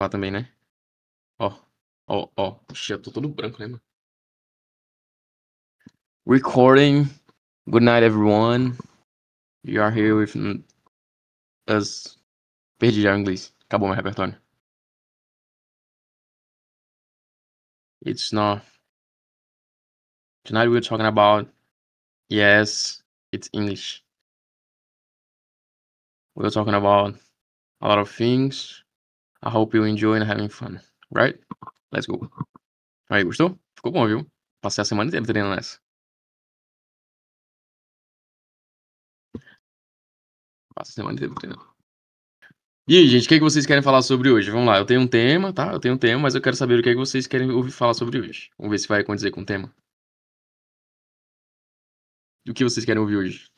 Lá também, né? Ó, ó. Ixi, eu tô todo branco, né, mano? Recording. Good night, everyone. You are here with us. Perdi já o inglês. Acabou meu repertório. It's not. Tonight we're talking about. Yes, it's English. We're talking about a lot of things. I hope you enjoy and having fun. Right? Let's go. Aí, gostou? Ficou bom, viu? Passei a semana inteira treinando essa. Passei a semana inteira treinando. E aí, gente, o que é que vocês querem falar sobre hoje? Vamos lá, eu tenho um tema, tá? Eu tenho um tema, mas eu quero saber o que é que vocês querem ouvir falar sobre hoje. Vamos ver se vai acontecer com o tema. E o que vocês querem ouvir hoje?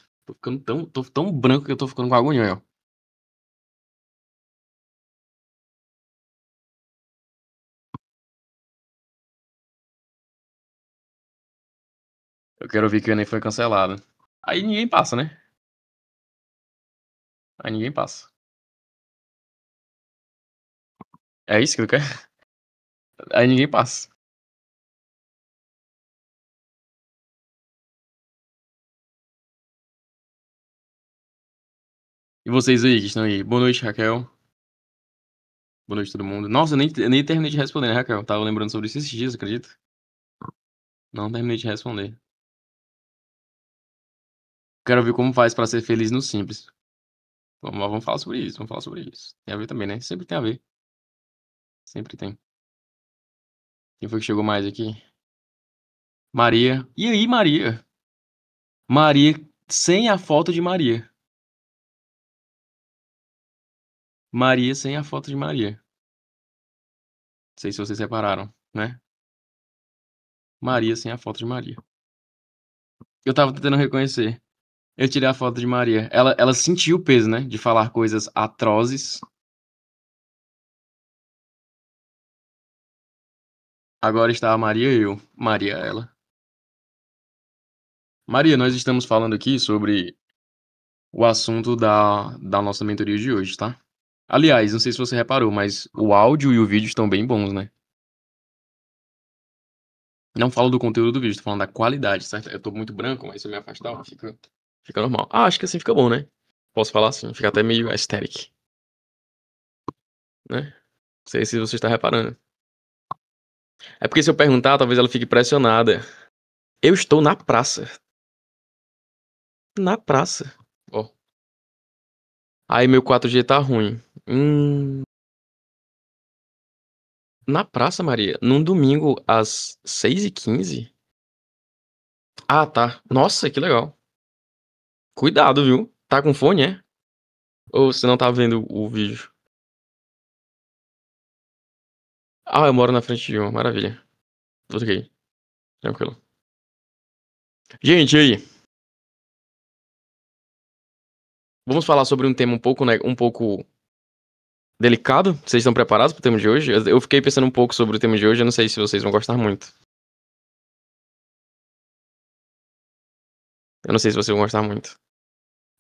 Tô tão branco que eu tô ficando com agonia, ó. Eu quero ouvir que o Enem foi cancelado. Aí ninguém passa, né? Aí ninguém passa. É isso que tu quer? Aí ninguém passa. E vocês aí que estão aí? Boa noite, Raquel. Boa noite, todo mundo. Nossa, eu nem terminei de responder, né, Raquel? Tava lembrando sobre isso esses dias, acredita? Não terminei de responder. Quero ver como faz pra ser feliz no simples. Vamos falar sobre isso, vamos falar sobre isso. Tem a ver também, né? Sempre tem a ver. Sempre tem. Quem foi que chegou mais aqui? Maria. E aí, Maria? Maria sem a foto de Maria. Maria sem a foto de Maria. Não sei se vocês separaram, né? Maria sem a foto de Maria. Eu tava tentando reconhecer. Eu tirei a foto de Maria. Ela sentiu o peso, né? De falar coisas atrozes. Agora está a Maria e eu. Maria, ela. Maria, nós estamos falando aqui sobre o assunto da nossa mentoria de hoje, tá? Aliás, não sei se você reparou, mas o áudio e o vídeo estão bem bons, né? Não falo do conteúdo do vídeo, tô falando da qualidade, certo? Eu tô muito branco, mas se eu me afastar, fica normal. Ah, acho que assim fica bom, né? Posso falar assim, fica até meio aesthetic, né? Não sei se você está reparando. É porque se eu perguntar, talvez ela fique pressionada. Eu estou na praça. Na praça. Ó. Aí meu 4G tá ruim. Na praça, Maria? Num domingo às 6h15? Ah, tá. Nossa, que legal. Cuidado, viu? Tá com fone, é? Ou você não tá vendo o vídeo? Ah, eu moro na frente de uma. Maravilha. Tudo ok. Tranquilo. Gente, e aí? Vamos falar sobre um tema um pouco, né, um pouco delicado? Vocês estão preparados pro tema de hoje? Eu fiquei pensando um pouco sobre o tema de hoje, eu não sei se vocês vão gostar muito. Eu não sei se vocês vão gostar muito.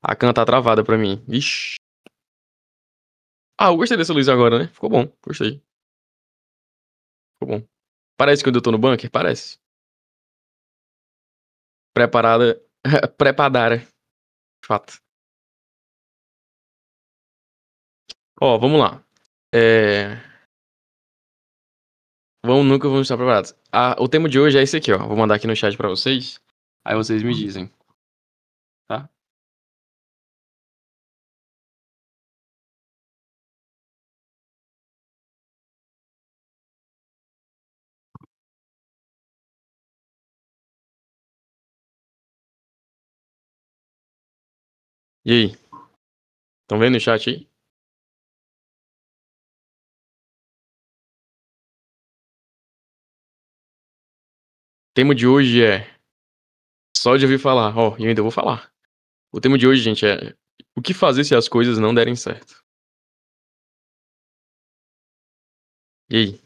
A cana tá travada pra mim. Ixi. Ah, eu gostei dessa luz agora, né? Ficou bom. Gostei. Ficou bom. Parece quando eu tô no bunker? Parece. Preparada. Prepadara. Fato. Ó, vamos lá. É... Nunca vamos estar preparados. O tema de hoje é esse aqui, ó. Vou mandar aqui no chat pra vocês. Aí vocês me dizem, tá? E aí? Estão vendo o chat aí? O tema de hoje é... Só de ouvir falar, ó, e eu ainda vou falar. O tema de hoje, gente, é... O que fazer se as coisas não derem certo? E aí?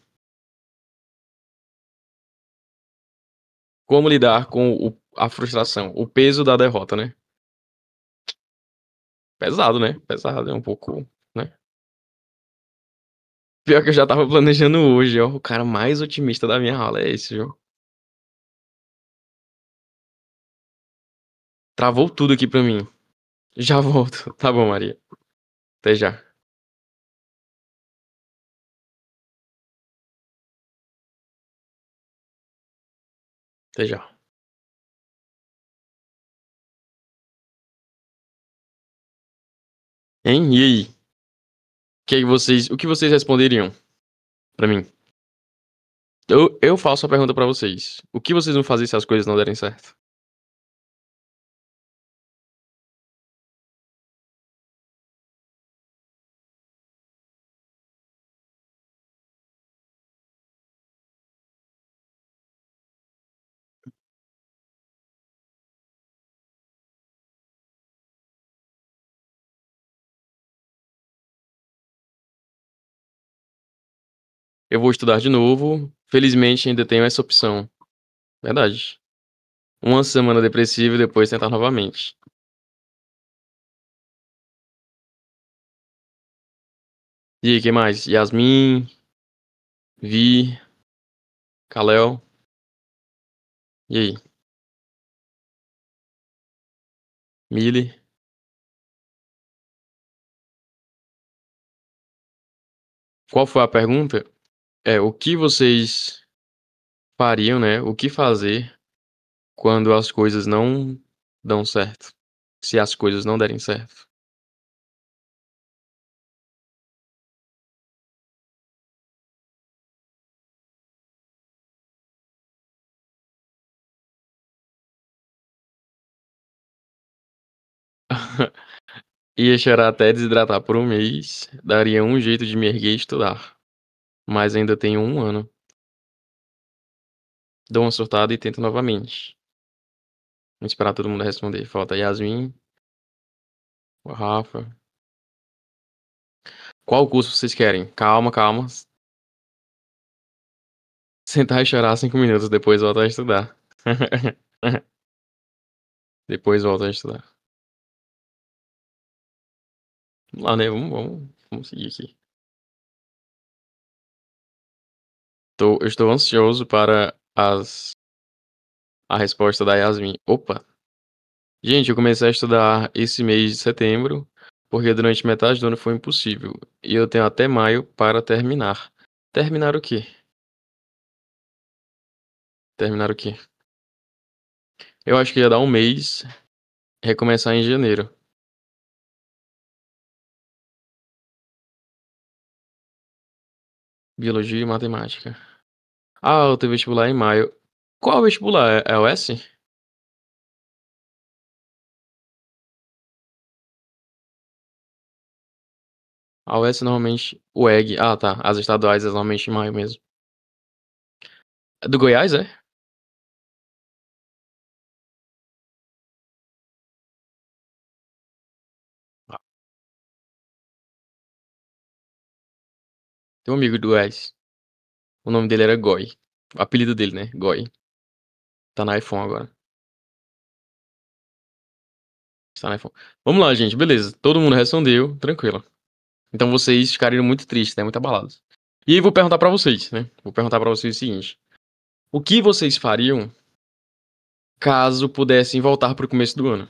Como lidar com a frustração? O peso da derrota, né? Pesado, né? Pesado, é um pouco, né? Pior que eu já estava planejando hoje, ó, o cara mais otimista da minha aula é esse, viu. Travou tudo aqui pra mim. Já volto. Tá bom, Maria. Até já. Até já. Hein, e aí? O que vocês responderiam pra mim? Eu faço a pergunta pra vocês. O que vocês vão fazer se as coisas não derem certo? Eu vou estudar de novo. Felizmente ainda tenho essa opção. Verdade. Uma semana depressiva e depois tentar novamente. E aí, quem mais? Yasmin, Vi, Kalel. E aí? Mili. Qual foi a pergunta? O que vocês fariam, né? O que fazer quando as coisas não dão certo? Se as coisas não derem certo. Ia chorar até desidratar por um mês. Daria um jeito de me erguer e estudar. Mas ainda tenho um ano. Dou uma surtada e tento novamente. Vou esperar todo mundo responder. Falta Yasmin, o Rafa. Qual curso vocês querem? Calma, calma. Sentar e chorar 5 minutos, depois volta a estudar. Depois volta a estudar. Vamos lá, né? Vamos seguir aqui. Eu estou ansioso para a resposta da Yasmin. Opa! Gente, eu comecei a estudar esse mês de setembro, porque durante metade do ano foi impossível. E eu tenho até maio para terminar. Terminar o quê? Terminar o quê? Eu acho que ia dar um mês, recomeçar em janeiro. Biologia e matemática. Ah, eu tenho vestibular em maio. Qual vestibular? É o S? A UES normalmente. O EG. Ah, tá. As estaduais é normalmente em maio mesmo. É do Goiás, é? Ah, tem um amigo do Goiás. O nome dele era Goi. O apelido dele, né? Goi. Tá na iPhone agora. Está na iPhone. Vamos lá, gente. Beleza. Todo mundo respondeu. Tranquilo. Então vocês ficariam muito tristes, né? Muito abalados. E aí vou perguntar pra vocês, né? Vou perguntar pra vocês o seguinte: o que vocês fariam caso pudessem voltar pro começo do ano?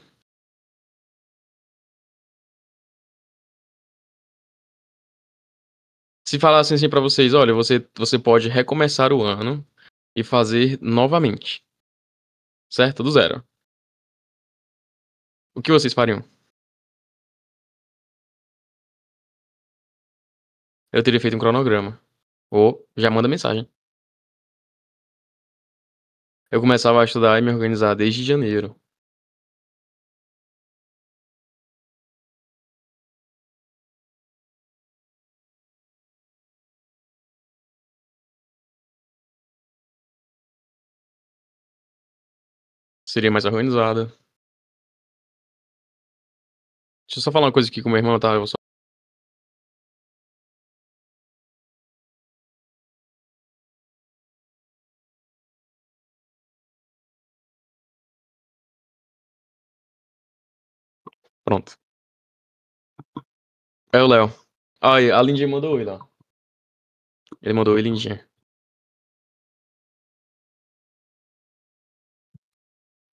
Se falassem assim pra vocês, olha, você pode recomeçar o ano e fazer novamente, certo? Do zero. O que vocês fariam? Eu teria feito um cronograma. Ou já manda mensagem. Eu começava a estudar e me organizar desde janeiro. Seria mais organizada. Deixa eu só falar uma coisa aqui com meu irmão, tá? Pronto. É o Léo. Aí, a Lindy mandou oi lá. Ele mandou oi, lindinha.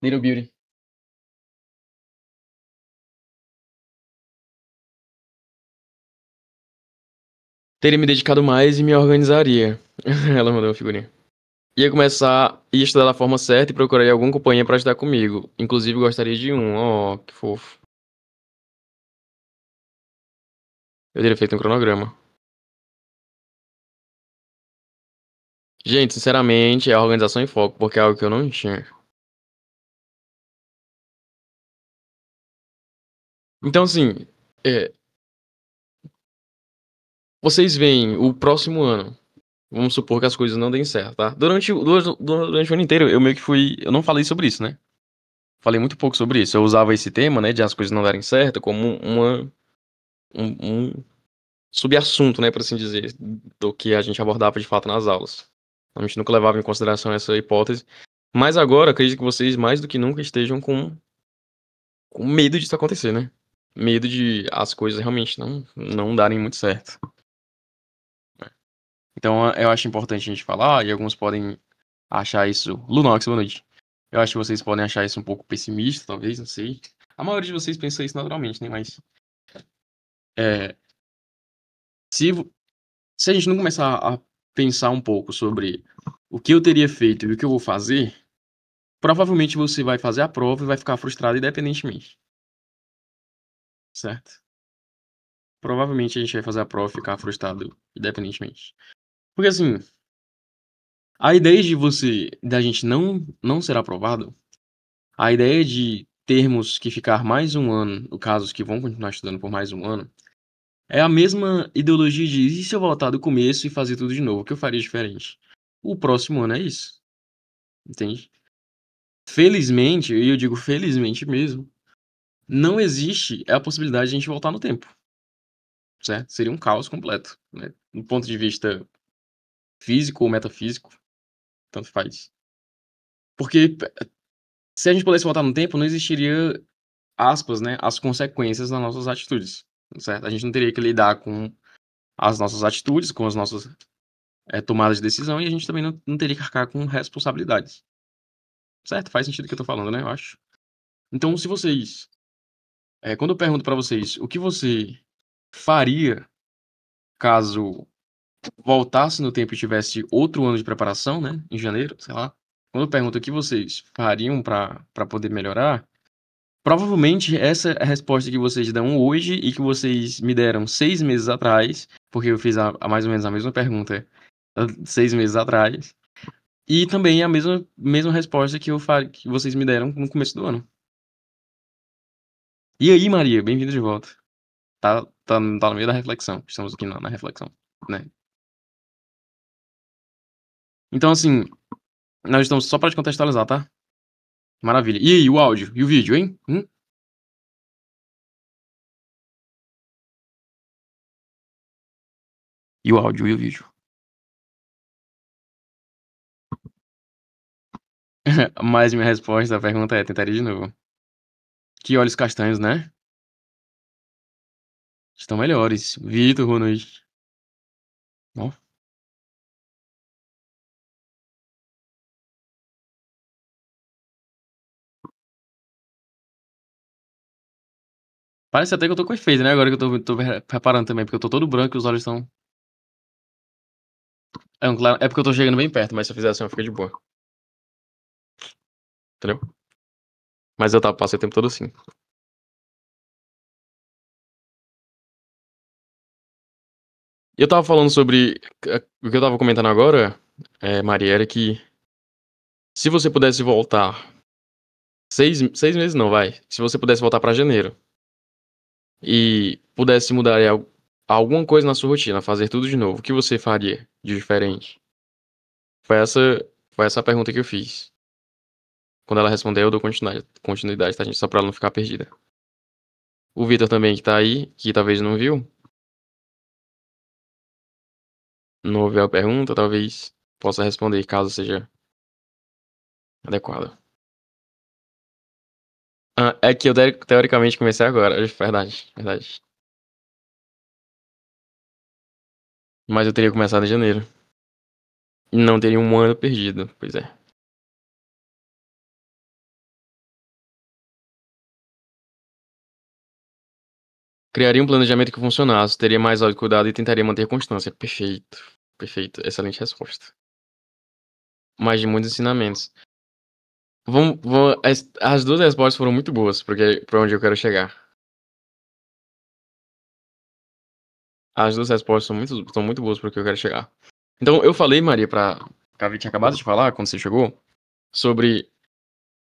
Little Beauty. Teria me dedicado mais e me organizaria. Ela mandou uma figurinha. Ia começar, ia estudar da forma certa e procuraria alguma companhia pra estudar comigo. Inclusive, gostaria de um. Oh, que fofo. Eu teria feito um cronograma. Gente, sinceramente, é a organização em foco, porque é algo que eu não tinha. Então, assim, é, vocês veem o próximo ano. Vamos supor que as coisas não deem certo, tá? Durante o ano inteiro, eu meio que fui. Eu não falei sobre isso, né? Falei muito pouco sobre isso. Eu usava esse tema, né, de as coisas não darem certo, como um subassunto, né, por assim dizer, do que a gente abordava de fato nas aulas. A gente nunca levava em consideração essa hipótese. Mas agora, acredito que vocês, mais do que nunca, estejam com medo disso acontecer, né? Medo de as coisas realmente não darem muito certo. Então, eu acho importante a gente falar, e alguns podem achar isso. Lunox, boa noite. Eu acho que vocês podem achar isso um pouco pessimista, talvez, não sei. A maioria de vocês pensa isso naturalmente, né? Mas é, se, se a gente não começar a pensar um pouco sobre o que eu teria feito e o que eu vou fazer, provavelmente você vai fazer a prova e vai ficar frustrado independentemente. Certo? Provavelmente a gente vai fazer a prova e ficar frustrado independentemente. Porque assim, a ideia de da gente não ser aprovado, a ideia de termos que ficar mais um ano, no caso que vão continuar estudando por mais um ano, é a mesma ideologia de e se eu voltar do começo e fazer tudo de novo, o que eu faria diferente? O próximo ano é isso, entende? Felizmente, e eu digo felizmente mesmo, não existe a possibilidade de a gente voltar no tempo, certo? Seria um caos completo, né? Do ponto de vista físico ou metafísico, tanto faz. Porque se a gente pudesse voltar no tempo, não existiria, aspas, né, as consequências das nossas atitudes, certo? A gente não teria que lidar com as nossas atitudes, com as nossas tomadas de decisão, e a gente também não teria que arcar com responsabilidades, certo? Faz sentido o que eu tô falando, né? Eu acho. Então, se vocês. Quando eu pergunto pra vocês o que você faria caso voltasse no tempo e tivesse outro ano de preparação, né? Em janeiro, sei lá. Quando eu pergunto o que vocês fariam pra poder melhorar, provavelmente essa é a resposta que vocês dão hoje e que vocês me deram 6 meses atrás, porque eu fiz a mais ou menos a mesma pergunta 6 meses atrás. E também a mesma resposta que vocês me deram no começo do ano. E aí, Maria, bem-vinda de volta. Tá no meio da reflexão. Estamos aqui na reflexão, né? Então, assim, nós estamos só para te contextualizar, tá? Maravilha. E aí, o áudio? E o vídeo, hein? E o áudio e o vídeo? Mas minha resposta à pergunta é: tentaria de novo. Que olhos castanhos, né? Estão melhores. Vitor, boa noite. Ó, parece até que eu tô com efeito, né? Agora que eu tô reparando também, porque eu tô todo branco e os olhos estão. É porque eu tô chegando bem perto, mas se eu fizer assim, eu fico de boa. Entendeu? Mas passei o tempo todo assim. E eu tava falando sobre. O que eu tava comentando agora, Maria, era que se você pudesse voltar. 6 meses não, vai. Se você pudesse voltar pra janeiro e pudesse mudar alguma coisa na sua rotina, fazer tudo de novo, o que você faria de diferente? Foi essa, foi essa a pergunta que eu fiz. Quando ela respondeu, eu dou continuidade, tá, gente? Só pra ela não ficar perdida. O Vitor também, que tá aí, que talvez não viu, não ouviu a pergunta, talvez possa responder, caso seja adequado. Ah, é que eu teoricamente comecei agora, verdade, verdade. Mas eu teria começado em janeiro. Não teria um ano perdido, pois é. Criaria um planejamento que funcionasse, teria mais autocuidado e tentaria manter constância. Perfeito, perfeito, excelente resposta. Mais de muitos ensinamentos. Vamos as 2 respostas foram muito boas, porque pra onde eu quero chegar. As 2 respostas são muito boas para o que eu quero chegar. Então eu falei, Maria, pra Vi tinha acabado de falar, quando você chegou, sobre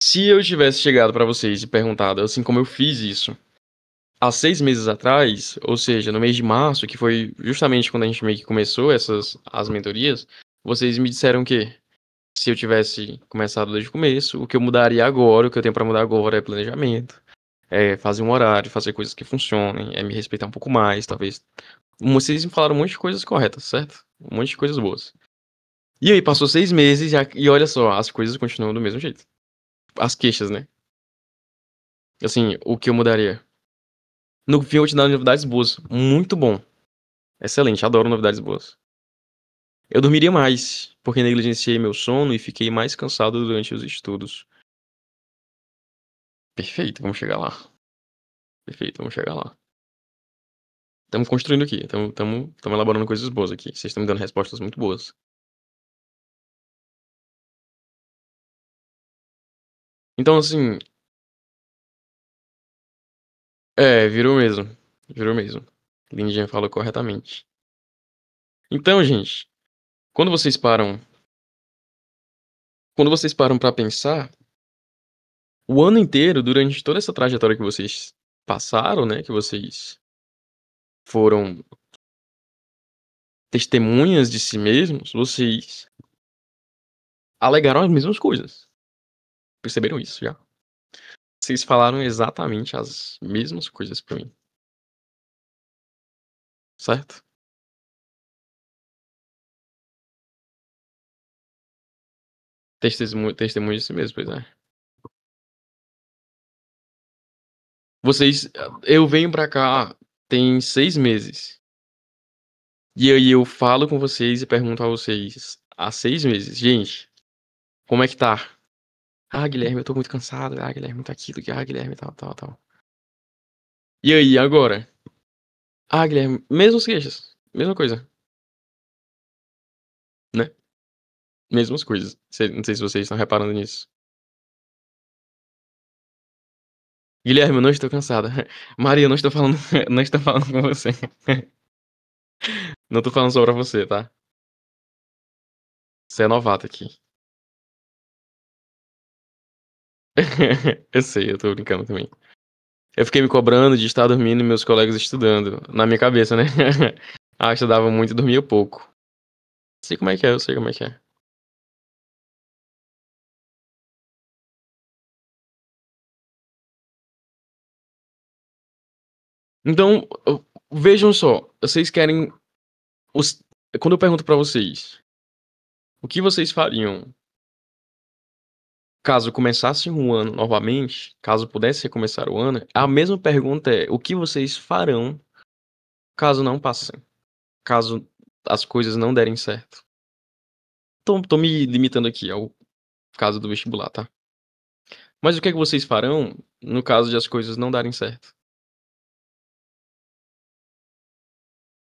se eu tivesse chegado pra vocês e perguntado, assim como eu fiz isso há 6 meses atrás, ou seja, no mês de março, que foi justamente quando a gente meio que começou as mentorias, vocês me disseram que se eu tivesse começado desde o começo, o que eu mudaria agora, o que eu tenho pra mudar agora é planejamento, é fazer um horário, fazer coisas que funcionem, é me respeitar um pouco mais, talvez. Vocês me falaram um monte de coisas corretas, certo? Um monte de coisas boas. E aí, passou 6 meses e olha só, as coisas continuam do mesmo jeito. As queixas, né? Assim, o que eu mudaria? No fim, eu vou te dar novidades boas. Muito bom. Excelente, adoro novidades boas. Eu dormiria mais, porque negligenciei meu sono e fiquei mais cansado durante os estudos. Perfeito, vamos chegar lá. Perfeito, vamos chegar lá. Estamos construindo aqui, estamos elaborando coisas boas aqui. Vocês estão me dando respostas muito boas. Então, assim, virou mesmo. Virou mesmo. Lindinha falou corretamente. Então, gente, quando vocês param, quando vocês param para pensar, o ano inteiro, durante toda essa trajetória que vocês passaram, né, que vocês foram testemunhas de si mesmos, vocês alegaram as mesmas coisas. Perceberam isso já? Vocês falaram exatamente as mesmas coisas pra mim, certo? Testemunho de si mesmo, pois é. Vocês, eu venho pra cá tem 6 meses. E aí eu falo com vocês e pergunto a vocês há 6 meses, gente, como é que tá? Ah, Guilherme, eu tô muito cansado. Ah, Guilherme, tá aquilo. Ah, Guilherme, tal, tal, tal. E aí, agora? Ah, Guilherme, mesmas queixas. Mesma coisa, né? Mesmas coisas. Não sei se vocês estão reparando nisso. Guilherme, eu não estou cansada. Maria, eu não estou falando, não estou falando com você. Não tô falando só pra você, tá? Você é novato aqui. Eu sei, eu tô brincando também. Eu fiquei me cobrando de estar dormindo e meus colegas estudando. Na minha cabeça, né? Ah, eu estudava muito e dormia pouco. Sei como é que é, eu sei como é que é. Então, vejam só, vocês querem os... Quando eu pergunto pra vocês, o que vocês fariam caso começasse um ano novamente, caso pudesse recomeçar o ano, a mesma pergunta é: o que vocês farão caso não passem? Caso as coisas não derem certo? Tô me limitando aqui ao caso do vestibular, tá? Mas o que é que vocês farão no caso de as coisas não darem certo?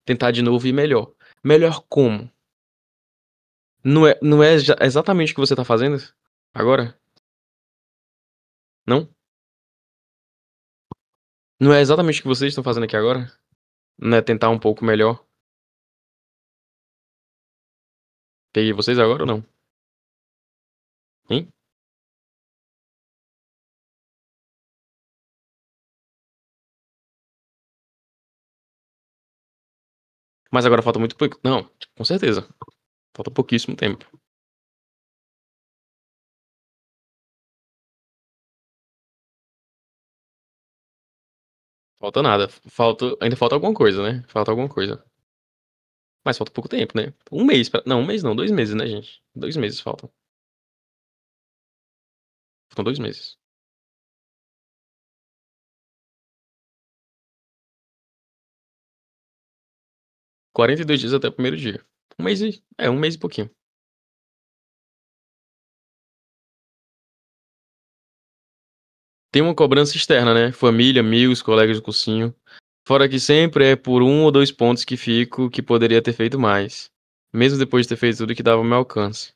Tentar de novo e melhor. Melhor como? Não é exatamente o que você tá fazendo agora? Não? Não é exatamente o que vocês estão fazendo aqui agora? Não é tentar um pouco melhor? Peguei vocês agora ou não? Hein? Mas agora falta muito pouco. Não, com certeza. Falta pouquíssimo tempo. Falta nada. Ainda falta alguma coisa, né? Falta alguma coisa. Mas falta pouco tempo, né? Um mês pra... Não, um mês não, 2 meses, né, gente? 2 meses faltam. Faltam 2 meses. 42 dias até o primeiro dia. Um mês e... um mês e pouquinho. Tem uma cobrança externa, né? Família, amigos, colegas do cursinho. Fora que sempre é por 1 ou 2 pontos que fico que poderia ter feito mais. Mesmo depois de ter feito tudo que dava ao meu alcance.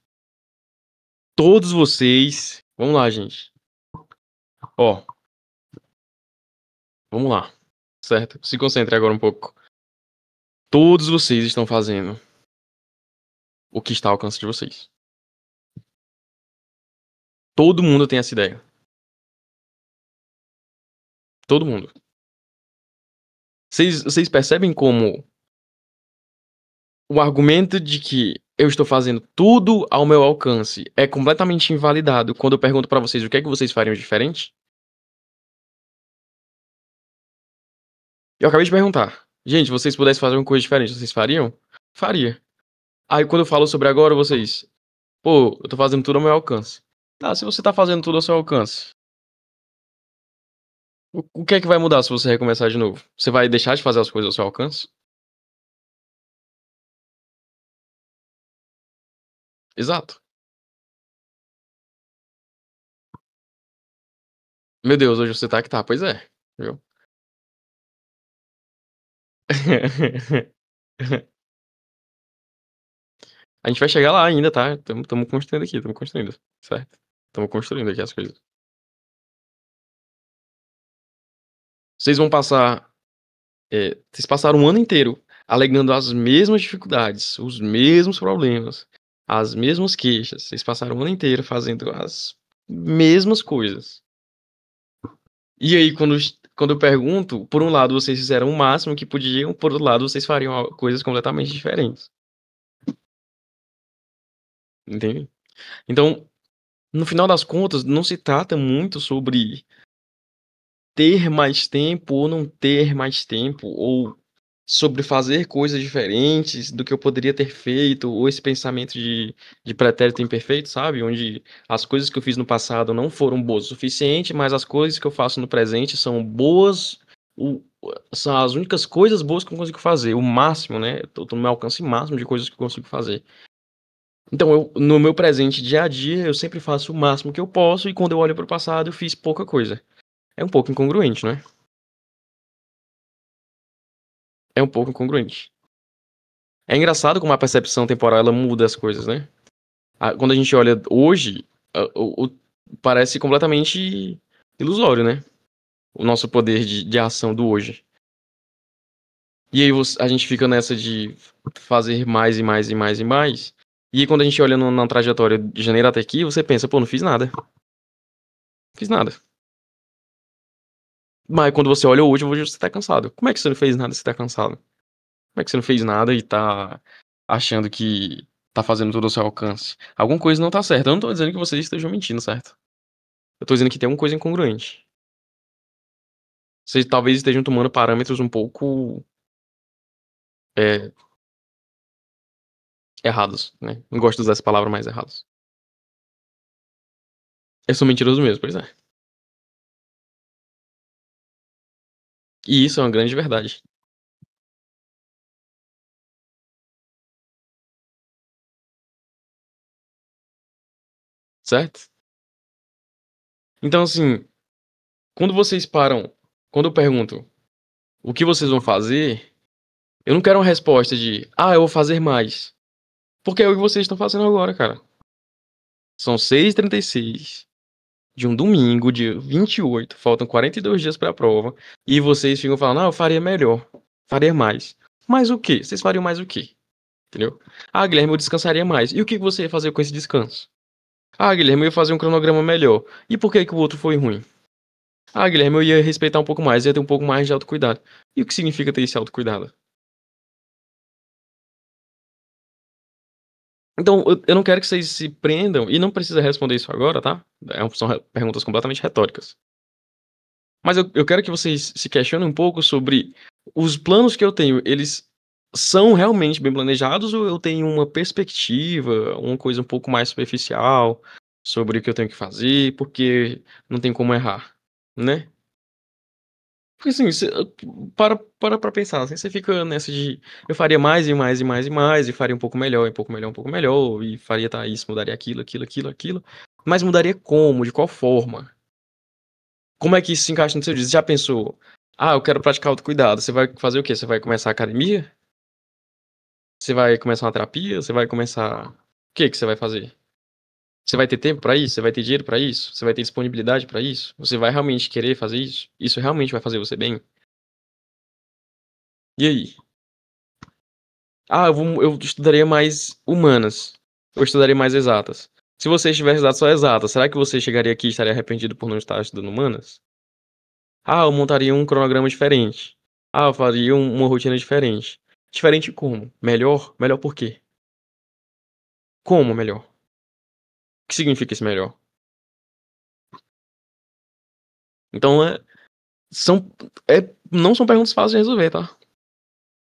Todos vocês. Vamos lá, gente. Ó, vamos lá. Certo? Se concentre agora um pouco. Todos vocês estão fazendo o que está ao alcance de vocês. Todo mundo tem essa ideia. Todo mundo. Vocês percebem como o argumento de que eu estou fazendo tudo ao meu alcance é completamente invalidado quando eu pergunto pra vocês o que é que vocês fariam diferente? Eu acabei de perguntar. Gente, se vocês pudessem fazer uma coisa diferente, vocês fariam? Faria. Aí quando eu falo sobre agora, vocês. Pô, eu tô fazendo tudo ao meu alcance. Tá, se você tá fazendo tudo ao seu alcance, o que é que vai mudar se você recomeçar de novo? Você vai deixar de fazer as coisas ao seu alcance? Exato. Meu Deus, hoje você tá que tá. Pois é. Viu? A gente vai chegar lá ainda, tá? Estamos construindo aqui, estamos construindo. Certo? Estamos construindo aqui as coisas. Vocês vão passar. Vocês passaram um ano inteiro alegando as mesmas dificuldades, os mesmos problemas, as mesmas queixas. Vocês passaram o ano inteiro fazendo as mesmas coisas. E aí, quando eu pergunto, por um lado vocês fizeram o máximo que podiam, por outro lado vocês fariam coisas completamente diferentes. Entende? Então, no final das contas, não se trata muito sobre ter mais tempo ou não ter mais tempo, ou sobre fazer coisas diferentes do que eu poderia ter feito, ou esse pensamento de pretérito imperfeito, sabe? Onde as coisas que eu fiz no passado não foram boas o suficiente, mas as coisas que eu faço no presente são boas, o- são as únicas coisas boas que eu consigo fazer, o máximo, né? Eu tô no meu alcance máximo de coisas que eu consigo fazer. Então, no meu presente, dia a dia, eu sempre faço o máximo que eu posso, e quando eu olho para o passado, eu fiz pouca coisa. É um pouco incongruente, né? É um pouco incongruente. É engraçado como a percepção temporal ela muda as coisas, né? Quando a gente olha hoje, parece completamente ilusório, né? O nosso poder de ação do hoje. E aí a gente fica nessa de fazer mais e mais e mais e mais. E aí quando a gente olha na trajetória de janeiro até aqui, você pensa, pô, não fiz nada. Não fiz nada. Mas quando você olha hoje você tá cansado. Como é que você não fez nada se tá cansado? Como é que você não fez nada e tá achando que tá fazendo tudo ao seu alcance? Alguma coisa não tá certa. Eu não tô dizendo que vocês estejam mentindo, certo? Eu tô dizendo que tem alguma coisa incongruente. Vocês talvez estejam tomando parâmetros um pouco é, errados, né? Não gosto de usar essa palavra mais errados. Eu sou mentiroso mesmo, pois é. E isso é uma grande verdade, certo? Então, assim, quando vocês param, quando eu pergunto o que vocês vão fazer, eu não quero uma resposta de, eu vou fazer mais. Porque é o que vocês estão fazendo agora, cara. São 6h36 de um domingo, dia 28, faltam 42 dias pra prova, e vocês ficam falando, eu faria melhor, faria mais. Mais o quê? Vocês fariam mais o quê? Entendeu? Guilherme, eu descansaria mais. E o que você ia fazer com esse descanso? Guilherme, eu ia fazer um cronograma melhor. E por que que o outro foi ruim? Guilherme, eu ia respeitar um pouco mais, ia ter um pouco mais de autocuidado. E o que significa ter esse autocuidado? Então, eu não quero que vocês se prendam, e não precisa responder isso agora, tá? São perguntas completamente retóricas. Mas eu quero que vocês se questionem um pouco sobre os planos que eu tenho, eles são realmente bem planejados ou eu tenho uma perspectiva, uma coisa um pouco mais superficial sobre o que eu tenho que fazer, porque não tem como errar, né? Porque assim, para pra pensar, assim, você fica nessa de eu faria mais e mais e mais e mais, e faria um pouco melhor, um pouco melhor, um pouco melhor, e faria tá, isso, mudaria aquilo, aquilo, aquilo, aquilo. Mas mudaria como? De qual forma? Como é que isso se encaixa no seu dia? Você já pensou: "Ah, eu quero praticar autocuidado", você vai fazer o quê? Você vai começar a academia? Você vai começar uma terapia? Você vai começar o que você vai fazer? Você vai ter tempo pra isso? Você vai ter dinheiro pra isso? Você vai ter disponibilidade pra isso? Você vai realmente querer fazer isso? Isso realmente vai fazer você bem? E aí? "Ah, eu estudaria mais humanas, eu estudaria mais exatas". Se você tivesse estudado só exatas, será que você chegaria aqui e estaria arrependido por não estar estudando humanas? "Ah, eu montaria um cronograma diferente. Ah, eu faria uma rotina diferente". Diferente como? Melhor? Melhor por quê? Como melhor? O que significa esse melhor? Então são não são perguntas fáceis de resolver, tá?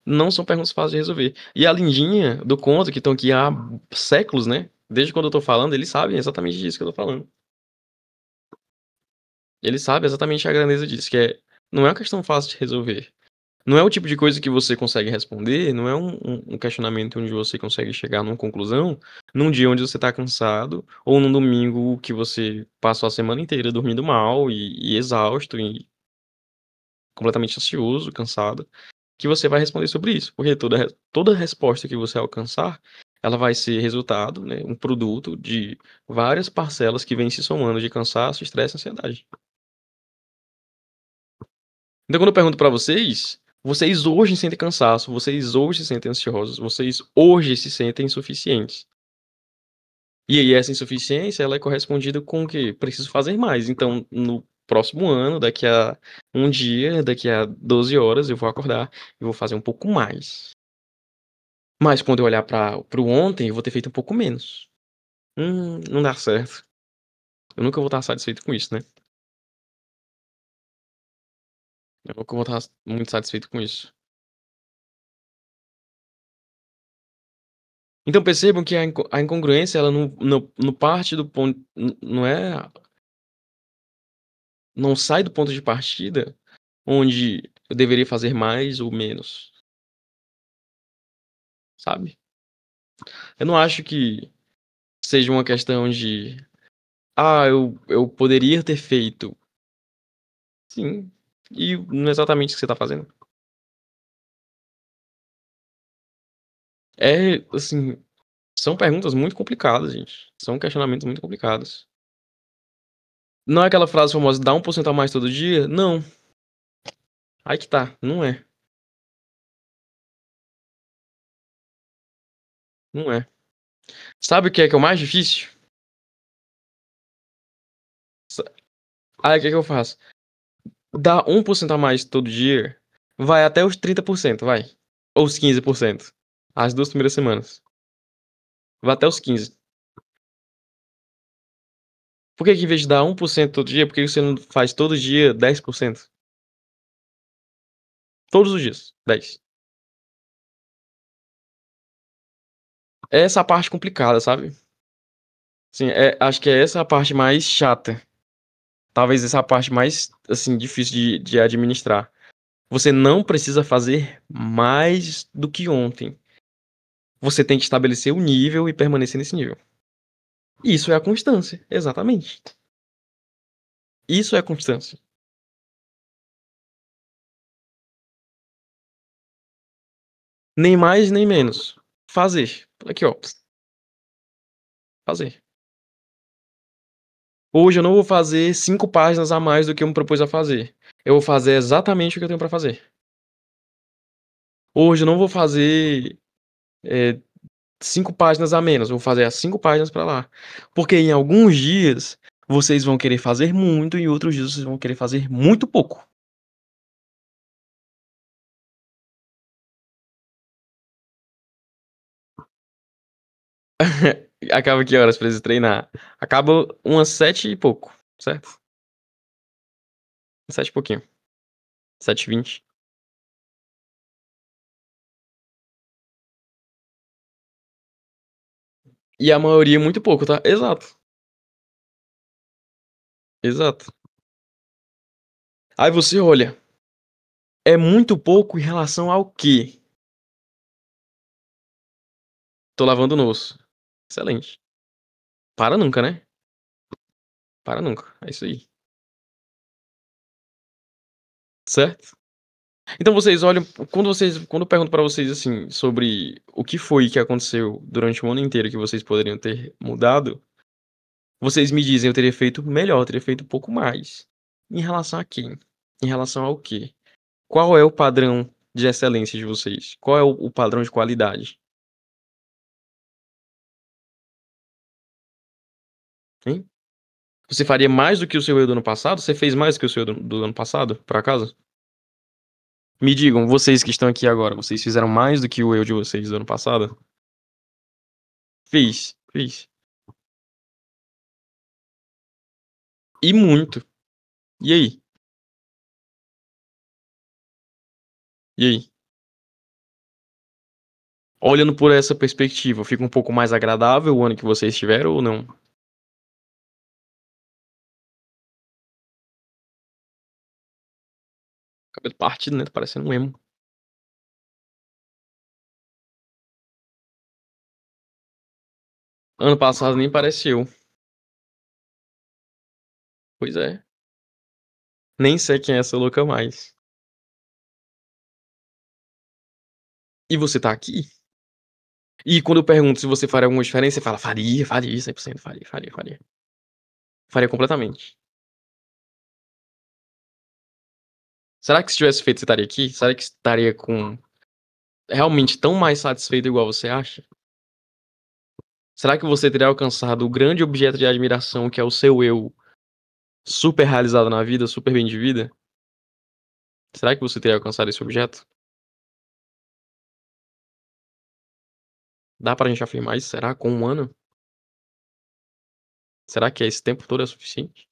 Não são perguntas fáceis de resolver. E a lindinha do conto, que estão aqui há séculos, né, desde quando eu tô falando, eles sabem exatamente disso que eu tô falando. Eles sabem exatamente a grandeza disso, que não é uma questão fácil de resolver. Não é o tipo de coisa que você consegue responder, não é um questionamento onde você consegue chegar numa conclusão, num dia onde você tá cansado, ou num domingo que você passou a semana inteira dormindo mal e exausto e completamente ansioso, cansado, que você vai responder sobre isso, porque toda resposta que você alcançar, ela vai ser resultado, né, um produto de várias parcelas que vêm se somando de cansaço, estresse e ansiedade. Então quando eu pergunto pra vocês, vocês hoje sentem cansaço, vocês hoje se sentem ansiosos, vocês hoje se sentem insuficientes. E aí essa insuficiência, ela é correspondida com o quê? Preciso fazer mais, então no próximo ano, daqui a um dia, daqui a 12 horas eu vou acordar e vou fazer um pouco mais. Mas quando eu olhar para o ontem, eu vou ter feito um pouco menos. Não dá certo. Eu nunca vou estar satisfeito com isso, né. Eu nunca vou estar muito satisfeito com isso. Então percebam que a incongruência ela não parte do ponto não não sai do ponto de partida onde eu deveria fazer mais ou menos, sabe. Eu não acho que seja uma questão de: "Ah, eu poderia ter feito". Sim, e não é exatamente o que você está fazendo. É, assim, são perguntas muito complicadas, gente. São questionamentos muito complicados. Não é aquela frase famosa: "Dá 1% a mais todo dia"? Não, aí que tá, não é, não é. Sabe o que é o mais difícil? Sa Aí o que que eu faço? Dá 1% a mais todo dia, vai até os 30%, vai, ou os 15%, as 2 primeiras semanas. Vai até os 15. Por que que em vez de dar 1% todo dia, por que você não faz todo dia 10%? Todos os dias, 10. É essa a parte complicada, sabe? Sim, acho que é essa a parte mais chata. Talvez essa é a parte mais, assim, difícil de administrar. Você não precisa fazer mais do que ontem. Você tem que estabelecer o nível e permanecer nesse nível. Isso é a constância, exatamente. Isso é a constância. Nem mais nem menos. Fazer. Aqui, ó, fazer. Hoje eu não vou fazer 5 páginas a mais do que eu me propus a fazer. Eu vou fazer exatamente o que eu tenho pra fazer. Hoje eu não vou fazer, eh 5 páginas a menos, eu vou fazer as 5 páginas pra lá. Porque em alguns dias, vocês vão querer fazer muito e em outros dias vocês vão querer fazer muito pouco. Acaba que horas pra eles treinar? Acaba umas 7 e pouco, certo? 7 e pouquinho, 7h20. E a maioria é muito pouco, tá? Exato, exato. Aí você olha, é muito pouco em relação ao quê? Tô lavando o louça. Excelente. Para nunca, né? Para nunca, é isso aí. certo? Então vocês olham quando eu pergunto pra vocês, assim, sobre o que foi que aconteceu durante o ano inteiro que vocês poderiam ter mudado, vocês me dizem: "Eu teria feito melhor, eu teria feito um pouco mais". Em relação a quem? Em relação ao quê? Qual é o padrão de excelência de vocês? Qual é o padrão de qualidade, hein? Você faria mais do que o seu eu do ano passado? Você fez mais do que o seu do ano passado, por acaso? Me digam, vocês que estão aqui agora, vocês fizeram mais do que o eu de vocês do ano passado? Fiz, fiz. E muito. E aí? E aí? Olhando por essa perspectiva, fica um pouco mais agradável o ano que vocês tiveram ou não? Cabelo partido, né, tá parecendo um emo. Ano passado nem pareceu. Pois é. Nem sei quem é essa louca mais. E você tá aqui? E quando eu pergunto se você faria alguma diferença, você fala: "Faria, faria, 100%, faria, faria, faria". Faria completamente. Será que se tivesse feito você estaria aqui? Será que estaria com realmente tão mais satisfeito igual você acha? Será que você teria alcançado o grande objeto de admiração que é o seu eu super realizado na vida, super bem de vida? Será que você teria alcançado esse objeto? Dá pra gente afirmar isso, será? Com um ano? Será que esse tempo todo é suficiente?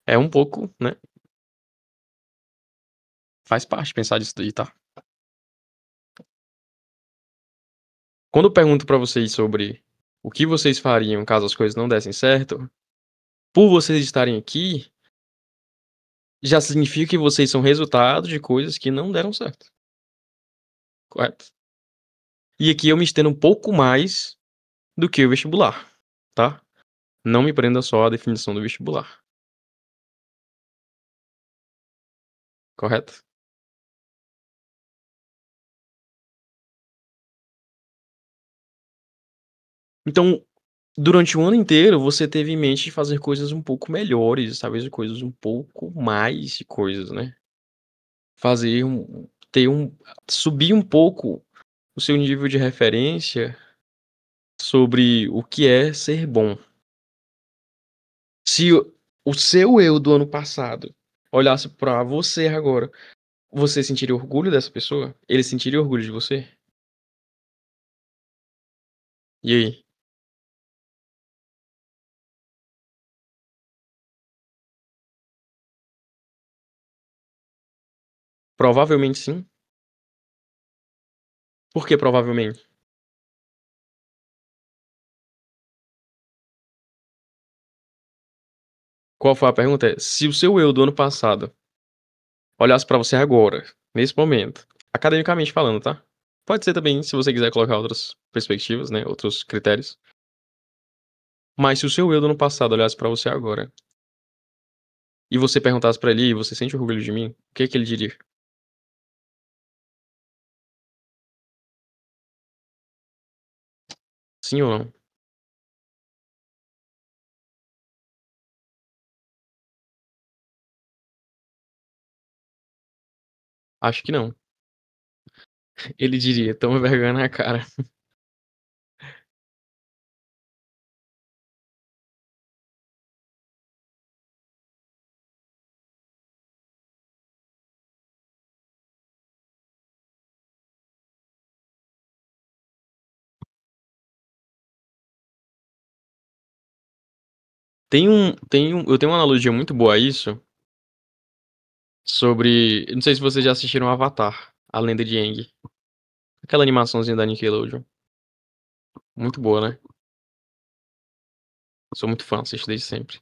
É um pouco, né, faz parte pensar disso daí, tá. Quando eu pergunto pra vocês sobre o que vocês fariam caso as coisas não dessem certo, por vocês estarem aqui, já significa que vocês são resultado de coisas que não deram certo, correto? E aqui eu me estendo um pouco mais do que o vestibular, tá. Não me prenda só à definição do vestibular, correto? Então, durante o ano inteiro, você teve em mente de fazer coisas um pouco melhores, talvez coisas um pouco mais de coisas, né. Fazer um ter um subir um pouco o seu nível de referência sobre o que é ser bom. Se o seu eu do ano passado olhasse pra você agora, você sentiria orgulho dessa pessoa? Ele sentiria orgulho de você? E aí? Provavelmente sim. Por que provavelmente? Qual foi a pergunta? É, se o seu eu do ano passado olhasse pra você agora, nesse momento, academicamente falando, tá? Pode ser também, se você quiser colocar outras perspectivas, né, outros critérios. Mas se o seu eu do ano passado olhasse pra você agora, e você perguntasse pra ele: "Você sente orgulho de mim?", o que que ele diria? Sim ou não? Acho que não. Ele diria: "Toma vergonha na cara". Eu tenho uma analogia muito boa a isso, sobre eu não sei se vocês já assistiram Avatar, A Lenda de Aang, aquela animaçãozinha da Nickelodeon, muito boa, né. Sou muito fã, assisto desde sempre.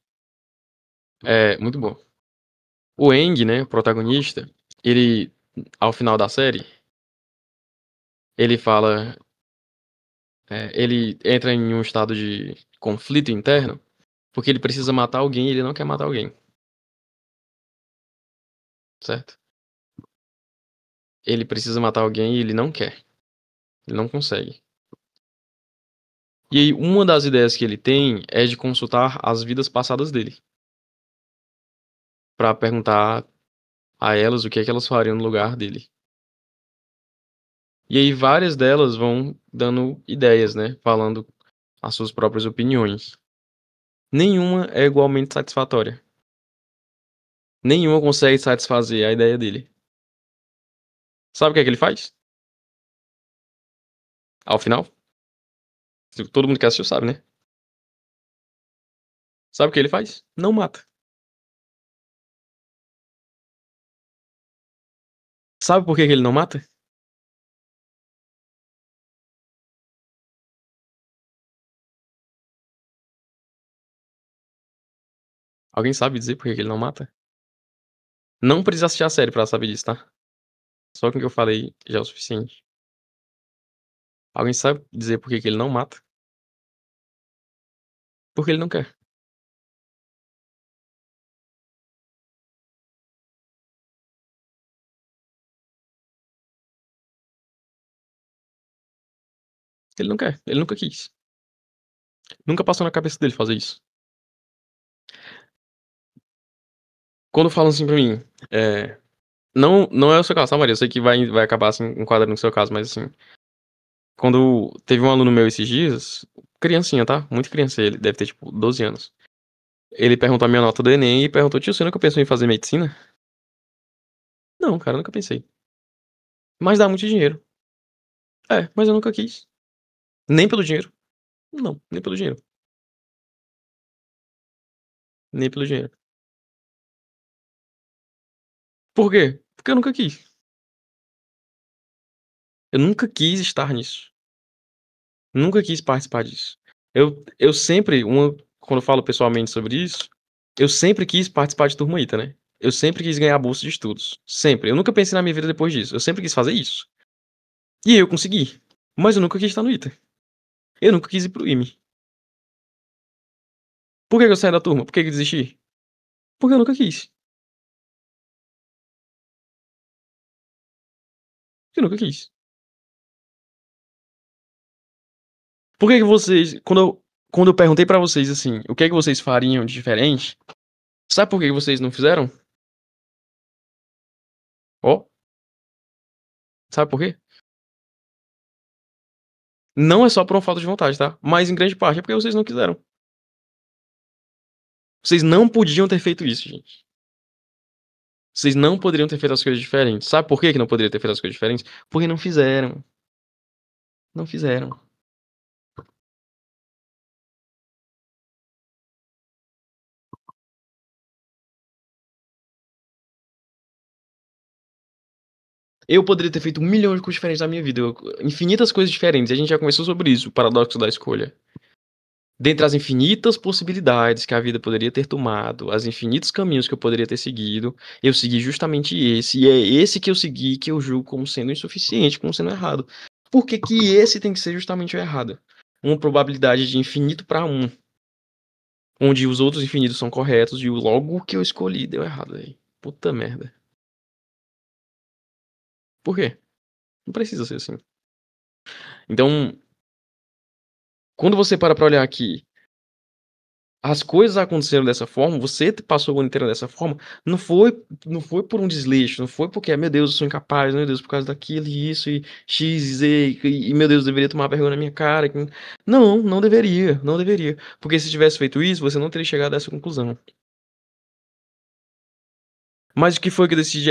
É, muito bom. O Aang, né, o protagonista, ele ao final da série, ele fala ele entra em um estado de conflito interno, porque ele precisa matar alguém e ele não quer matar alguém, certo? Ele precisa matar alguém e ele não quer, ele não consegue. E aí, uma das ideias que ele tem é de consultar as vidas passadas dele, pra perguntar a elas o que é que elas fariam no lugar dele. E aí várias delas vão dando ideias, né, falando as suas próprias opiniões. Nenhuma é igualmente satisfatória. Nenhuma consegue satisfazer a ideia dele. Sabe o que é que ele faz? Ao final? Todo mundo que assistiu sabe, né? Sabe o que ele faz? Não mata. Sabe por que que ele não mata? Alguém sabe dizer por que que ele não mata? Não precisa assistir a série pra saber disso, tá? Só com o que eu falei já é o suficiente. Alguém sabe dizer por que que ele não mata? Porque ele não quer. Ele não quer. Ele nunca quis. Nunca passou na cabeça dele fazer isso. Quando falam assim pra mim, não é o seu caso, tá, Maria? Eu sei que vai acabar assim, enquadrando no seu caso, mas assim, quando teve um aluno meu esses dias, criancinha, tá? Muito criança, ele deve ter tipo 12 anos. Ele perguntou a minha nota do Enem e perguntou: tio, você nunca pensou em fazer medicina? Não, cara, eu nunca pensei. Mas dá muito dinheiro. É, mas eu nunca quis. Nem pelo dinheiro. Não, nem pelo dinheiro. Nem pelo dinheiro. Por quê? Porque eu nunca quis. Eu nunca quis estar nisso. Nunca quis participar disso. Eu sempre, quando eu falo pessoalmente sobre isso, eu sempre quis participar de turma ITA, né? Eu sempre quis ganhar bolsa de estudos. Sempre. Eu nunca pensei na minha vida depois disso. Eu sempre quis fazer isso. E eu consegui. Mas eu nunca quis estar no ITA. Eu nunca quis ir pro IME. Por que que eu saí da turma? Por que que eu desisti? Porque eu nunca quis. Eu nunca quis. Por que que vocês, quando eu perguntei pra vocês assim, o que é que vocês fariam de diferente? Sabe por que que vocês não fizeram? Ó, sabe por quê? Não é só por uma falta de vontade, tá? Mas em grande parte é porque vocês não quiseram. Vocês não podiam ter feito isso, gente. Vocês não poderiam ter feito as coisas diferentes. Sabe por que que não poderiam ter feito as coisas diferentes? Porque não fizeram. Não fizeram. Eu poderia ter feito um milhão de coisas diferentes na minha vida. Infinitas coisas diferentes. A gente já conversou sobre isso, o paradoxo da escolha. Dentre as infinitas possibilidades que a vida poderia ter tomado, as infinitos caminhos que eu poderia ter seguido, eu segui justamente esse, e é esse que eu segui que eu julgo como sendo insuficiente, como sendo errado. Por que que esse tem que ser justamente o errado? Uma probabilidade de infinito para um, onde os outros infinitos são corretos e o logo que eu escolhi deu errado aí. Puta merda. Por quê? Não precisa ser assim. Então, quando você para pra olhar aqui, as coisas aconteceram dessa forma, você passou o ano inteiro dessa forma, não foi por um desleixo, não foi porque, meu Deus, eu sou incapaz, meu Deus, por causa daquilo e isso, e X, e Z, e meu Deus, eu deveria tomar vergonha na minha cara. Não, não deveria, não deveria. Porque se tivesse feito isso, você não teria chegado a essa conclusão. Mas o que foi que eu decidi?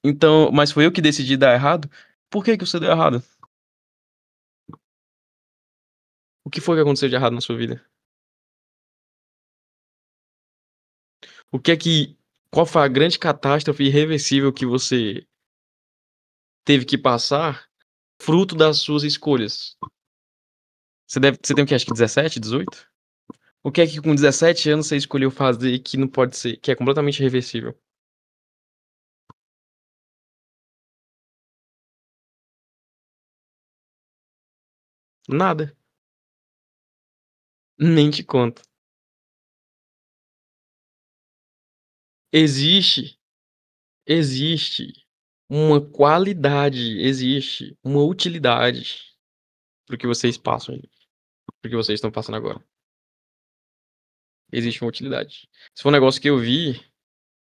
Então, mas foi eu que decidi dar errado? Por que que você deu errado? O que foi que aconteceu de errado na sua vida? O que é que, qual foi a grande catástrofe irreversível que você teve que passar fruto das suas escolhas? Você tem o que, acho que 17, 18? O que é que com 17 anos você escolheu fazer que não pode ser, que é completamente irreversível? Nada. Nem te conto. Existe existe uma qualidade, existe uma utilidade para o que vocês passam aí, para o que vocês estão passando agora. Existe uma utilidade. Isso foi um negócio que eu vi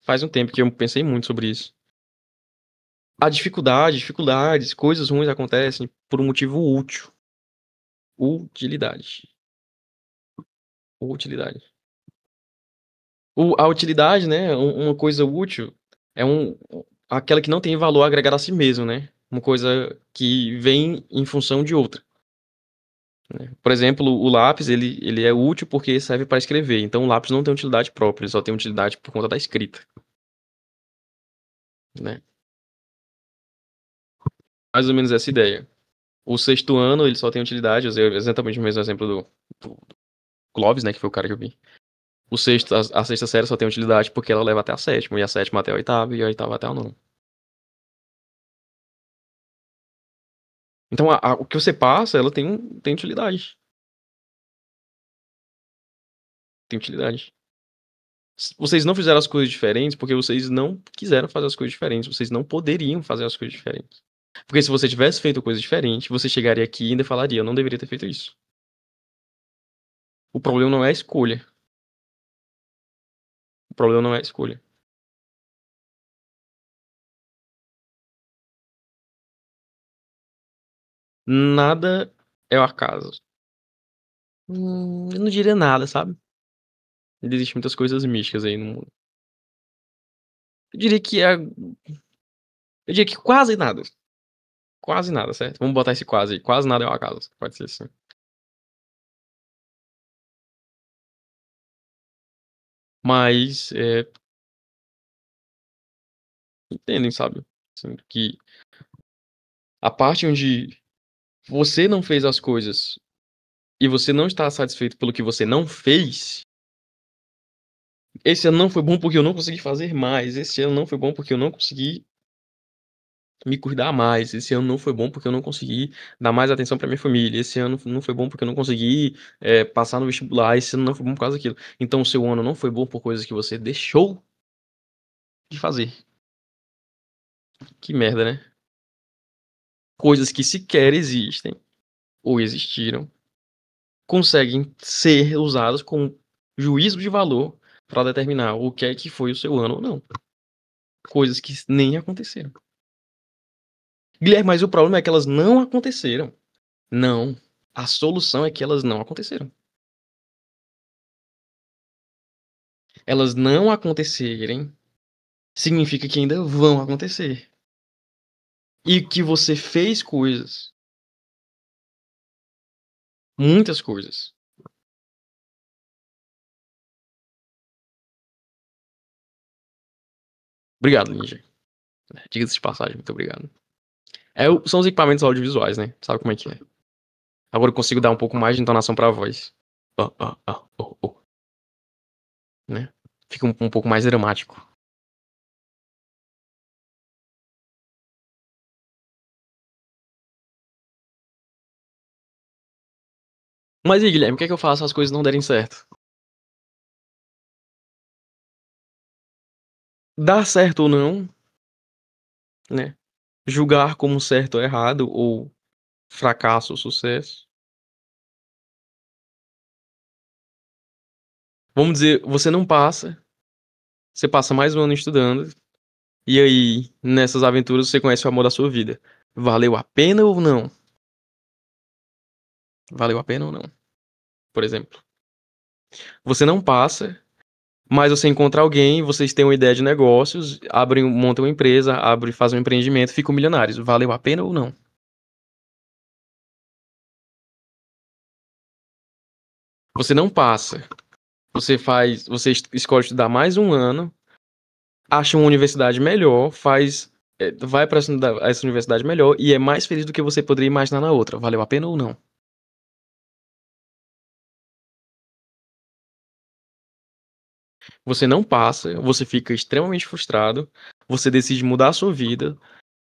faz um tempo, que eu pensei muito sobre isso. A dificuldades, coisas ruins acontecem por um motivo útil. Utilidade. Utilidade. A utilidade, né, uma coisa útil é aquela que não tem valor agregado a si mesmo, né? Uma coisa que vem em função de outra, né? Por exemplo, o lápis, ele é útil porque serve para escrever. Então o lápis não tem utilidade própria, ele só tem utilidade por conta da escrita, né? Mais ou menos essa ideia. O sexto ano, ele só tem utilidade, eu usei exatamente o mesmo exemplo do Clóvis, né, que foi o cara que eu vi. A sexta série só tem utilidade porque ela leva até a sétima, e a sétima até a oitava, e a oitava até a nona. Então, o que você passa, ela tem utilidade. Tem utilidade. Vocês não fizeram as coisas diferentes porque vocês não quiseram fazer as coisas diferentes. Vocês não poderiam fazer as coisas diferentes. Porque se você tivesse feito coisa diferente, você chegaria aqui e ainda falaria, eu não deveria ter feito isso. O problema não é a escolha. O problema não é a escolha. Nada é o acaso. Eu não diria nada, sabe? Existem muitas coisas místicas aí no mundo. Eu diria que é. Eu diria que quase nada. Quase nada, certo? Vamos botar esse quase aí. Quase nada é o acaso. Pode ser assim. Mas, entendem, sabe? Assim, que a parte onde você não fez as coisas e você não está satisfeito pelo que você não fez, esse ano não foi bom porque eu não consegui fazer mais, esse ano não foi bom porque eu não consegui me cuidar mais, esse ano não foi bom porque eu não consegui dar mais atenção para minha família, esse ano não foi bom porque eu não consegui passar no vestibular, esse ano não foi bom por causa daquilo. Então o seu ano não foi bom por coisas que você deixou de fazer. Que merda, né? Coisas que sequer existem ou existiram conseguem ser usadas como juízo de valor para determinar o que é que foi o seu ano ou não. Coisas que nem aconteceram. Guilherme, mas o problema é que elas não aconteceram. Não. A solução é que elas não aconteceram. Elas não acontecerem significa que ainda vão acontecer. E que você fez coisas. Muitas coisas. Obrigado, Ninja. Diga-se de passagem, muito obrigado. São os equipamentos audiovisuais, né? Sabe como é que é? Agora eu consigo dar um pouco mais de entonação pra voz. Oh, oh, né? Fica um pouco mais dramático. Mas e aí, Guilherme, o que é que eu faço se as coisas não derem certo? Dar certo ou não, né? Julgar como certo ou errado, ou fracasso ou sucesso. Vamos dizer, você não passa, você passa mais um ano estudando, e aí, nessas aventuras, você conhece o amor da sua vida. Valeu a pena ou não? Valeu a pena ou não? Por exemplo, você não passa, mas você encontra alguém, vocês têm uma ideia de negócios, montam uma empresa, fazem um empreendimento, ficam milionários. Valeu a pena ou não? Você não passa. Você escolhe estudar mais um ano, acha uma universidade melhor, vai para essa universidade melhor e é mais feliz do que você poderia imaginar na outra. Valeu a pena ou não? Você não passa, você fica extremamente frustrado, você decide mudar a sua vida,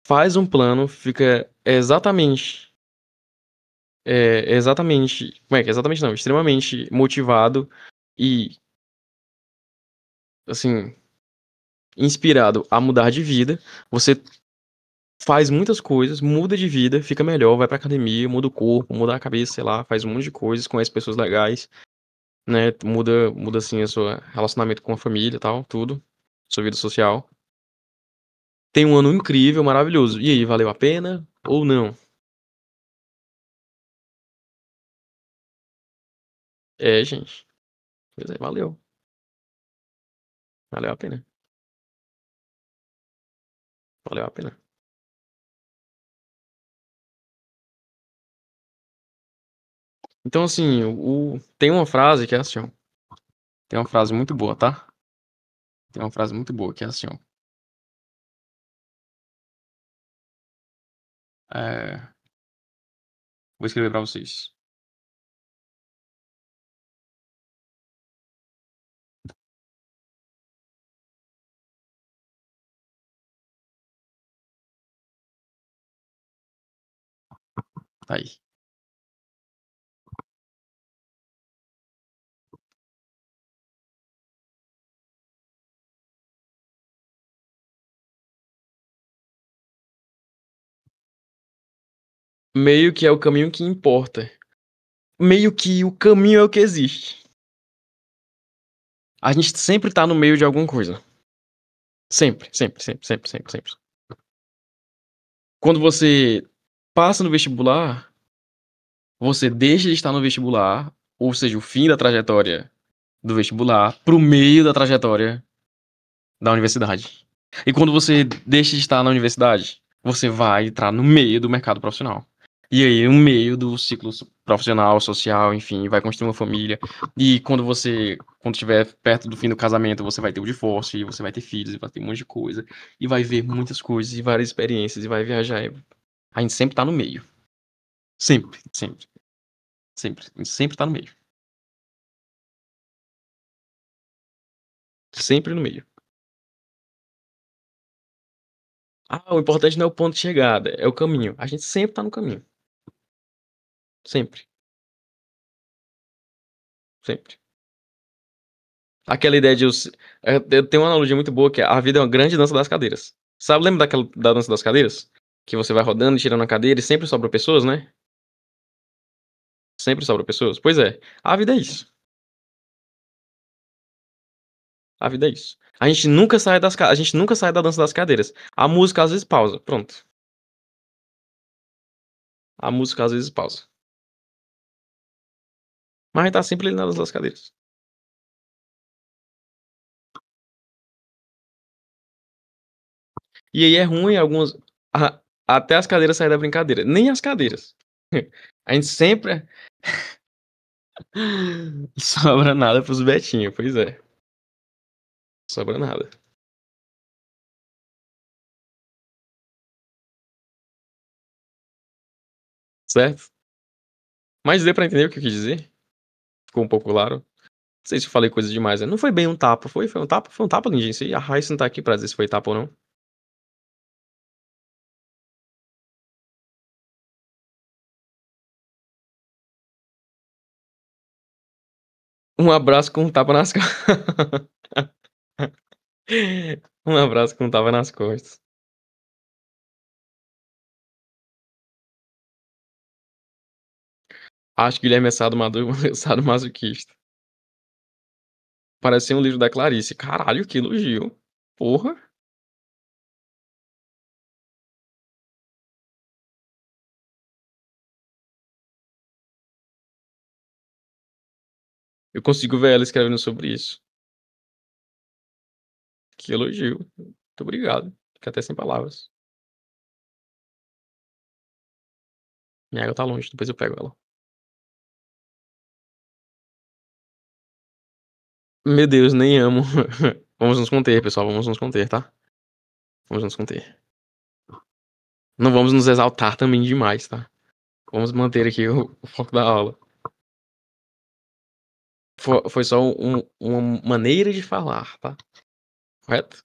faz um plano, fica exatamente exatamente como é que exatamente não, extremamente motivado e, assim, inspirado a mudar de vida, você faz muitas coisas, muda de vida, fica melhor, vai pra academia, muda o corpo, muda a cabeça, sei lá, faz um monte de coisas, conhece pessoas legais, né, muda, assim, a sua relacionamento com a família e tal, tudo, sua vida social. Tem um ano incrível, maravilhoso. E aí, valeu a pena ou não? É, gente. Pois é, valeu. Valeu a pena. Valeu a pena. Então, assim, tem uma frase que é assim, ó. Tem uma frase muito boa, tá? Tem uma frase muito boa que é assim, ó. É, vou escrever pra vocês. Tá aí. Meio que é o caminho que importa. Meio que o caminho é o que existe. A gente sempre tá no meio de alguma coisa. Sempre, sempre, sempre, sempre, sempre, sempre. Quando você passa no vestibular, você deixa de estar no vestibular, ou seja, o fim da trajetória do vestibular, pro meio da trajetória da universidade. E quando você deixa de estar na universidade, você vai entrar no meio do mercado profissional. E aí, no meio do ciclo profissional, social, enfim, vai construir uma família. E quando estiver perto do fim do casamento, você vai ter o divórcio, e você vai ter filhos, e vai ter um monte de coisa. E vai ver muitas coisas, e várias experiências, e vai viajar. A gente sempre tá no meio. Sempre, sempre, sempre. A gente sempre tá no meio. Sempre no meio. Ah, o importante não é o ponto de chegada, é o caminho. A gente sempre tá no caminho. Sempre, sempre. Aquela ideia de eu tenho uma analogia muito boa que é a vida é uma grande dança das cadeiras. Sabe, lembra da dança das cadeiras? Que você vai rodando e tirando a cadeira e sempre sobra pessoas, né? Sempre sobra pessoas? Pois é, a vida é isso. A vida é isso. A gente nunca sai da dança das cadeiras. A música às vezes pausa, pronto. A música às vezes pausa. Mas a gente tá sempre ali na dança das cadeiras. E aí é ruim algumas a até as cadeiras saírem da brincadeira, nem as cadeiras. A gente sempre sobra nada para os betinho, pois é. Sobra nada. Certo? Mas deu pra entender o que eu quis dizer? Ficou um pouco claro? Não sei se eu falei coisa demais, né. Não foi bem um tapa, foi um tapa, foi um tapa ninguém si a Raíssa não tá aqui pra dizer se foi tapa ou não. Um abraço com um tapa nas co Um abraço com um tapa nas costas. Acho que Guilherme é sadomasoquista. Parece ser um livro da Clarice. Caralho, que elogio. Porra. Eu consigo ver ela escrevendo sobre isso. Que elogio. Muito obrigado. Fiquei até sem palavras. Minha água tá longe, depois eu pego ela. Meu Deus, nem amo. Vamos nos conter, pessoal, vamos nos conter, tá? Vamos nos conter. Não vamos nos exaltar também demais, tá? Vamos manter aqui o foco da aula. Foi só uma maneira de falar, tá? Correto?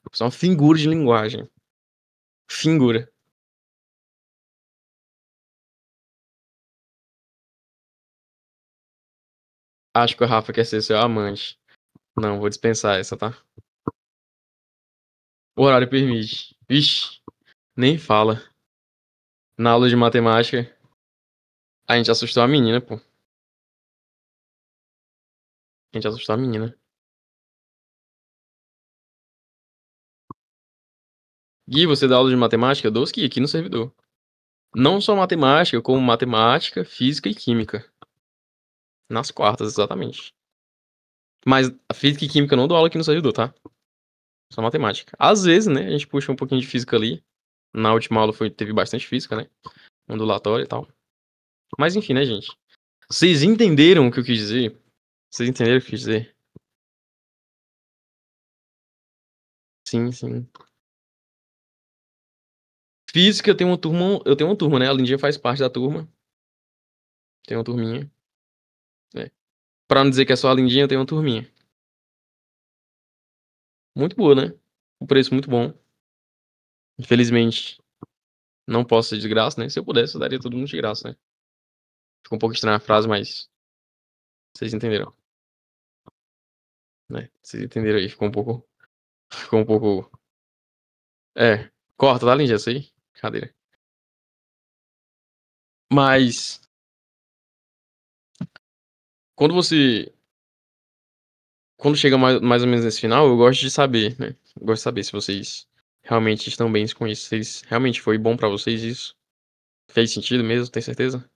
Foi só uma figura de linguagem. Fingura. Acho que o Rafa quer ser seu amante. Não, vou dispensar essa, tá? O horário permite. Vixe, nem fala. Na aula de matemática, a gente assustou a menina, pô. A gente assustou a menina. Gui, você dá aula de matemática? Eu dou os Gui aqui no servidor. Não só matemática, como matemática, física e química. Nas quartas, exatamente. Mas a física e química eu não dou aula aqui no servidor, tá? Só matemática. Às vezes, né, a gente puxa um pouquinho de física ali. Na última aula teve bastante física, né? Ondulatória e tal. Mas enfim, né, gente? Vocês entenderam o que eu quis dizer? Vocês entenderam o que eu quis dizer? Sim, sim. Física, eu tenho uma turma, né? A Lindinha faz parte da turma. Tem uma turminha. Né? Pra não dizer que é só a Lindinha, eu tenho uma turminha. Muito boa, né? O preço muito bom. Infelizmente, não posso ser de graça, né? Se eu pudesse, eu daria todo mundo de graça, né? Ficou um pouco estranha a frase, mas vocês entenderam, né? Vocês entenderam aí, ficou um pouco. Ficou um pouco. É. Corta, tá, Lindinha? Essa aí? Cadeira. Mas. Quando você. Quando chega mais ou menos nesse final, eu gosto de saber, né? Eu gosto de saber se vocês realmente estão bem com isso. Se realmente foi bom pra vocês isso. Fez sentido mesmo, tem certeza?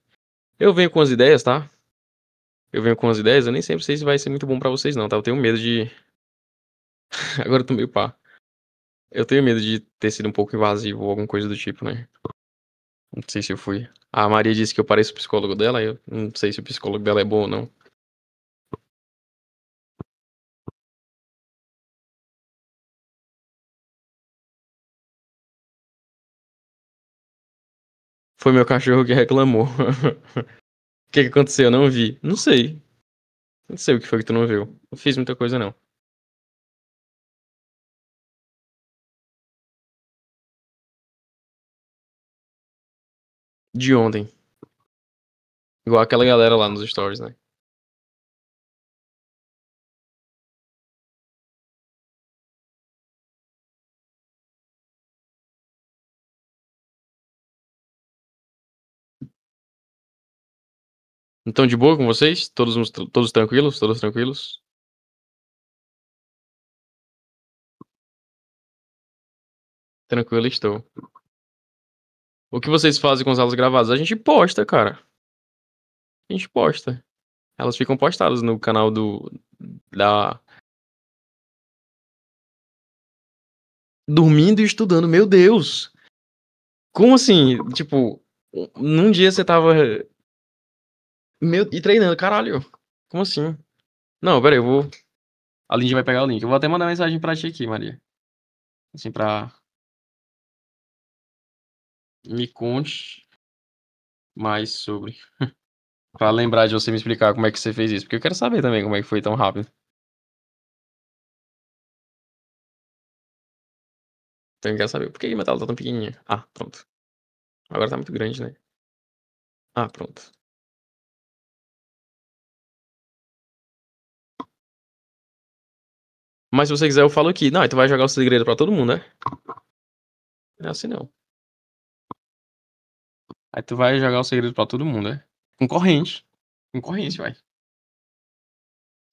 Eu venho com as ideias, tá? Eu venho com as ideias, eu nem sempre sei se vai ser muito bom pra vocês, não, tá? Eu tenho medo de. Agora eu tô meio pá. Eu tenho medo de ter sido um pouco invasivo ou alguma coisa do tipo, né? Não sei se eu fui. A Maria disse que eu pareço o psicólogo dela, eu não sei se o psicólogo dela é bom ou não. Foi meu cachorro que reclamou. O que que aconteceu? Eu não vi. Não sei. Não sei o que foi que tu não viu. Não fiz muita coisa, não. De ontem. Igual aquela galera lá nos stories, né? Então, de boa com vocês? Todos tranquilos? Todos tranquilos? Tranquilo estou. O que vocês fazem com as aulas gravadas? A gente posta, cara. A gente posta. Elas ficam postadas no canal da dormindo e estudando. Meu Deus! Como assim? Tipo, num dia você tava e treinando, caralho. Como assim? Não, pera aí, eu vou. A Lindy vai pegar o link. Eu vou até mandar mensagem pra ti aqui, Maria. Assim, pra. Me conte mais sobre. Pra lembrar de você me explicar como é que você fez isso. Porque eu quero saber também como é que foi tão rápido. Então eu quero saber. Por que a minha tela tá tão pequenininha? Ah, pronto. Agora tá muito grande, né? Ah, pronto. Mas se você quiser, eu falo aqui. Não, aí tu vai jogar o segredo pra todo mundo, né? Não é assim não. Aí tu vai jogar o segredo pra todo mundo, né? Concorrente. Concorrência, vai.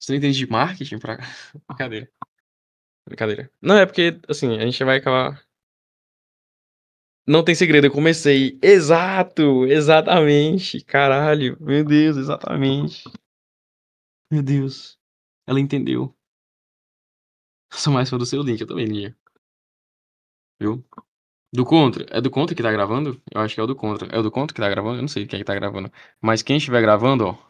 Você não entende de marketing pra. Brincadeira. Brincadeira. Não, é porque, assim, a gente vai acabar. Não tem segredo, eu comecei. Exato! Exatamente! Caralho! Meu Deus, exatamente. Meu Deus. Ela entendeu. Eu sou mais fã do seu link, eu também lia. Viu? Do Contra. É do Contra que tá gravando? Eu acho que é o do Contra. É o do Contra que tá gravando? Eu não sei quem é que tá gravando. Mas quem estiver gravando, ó.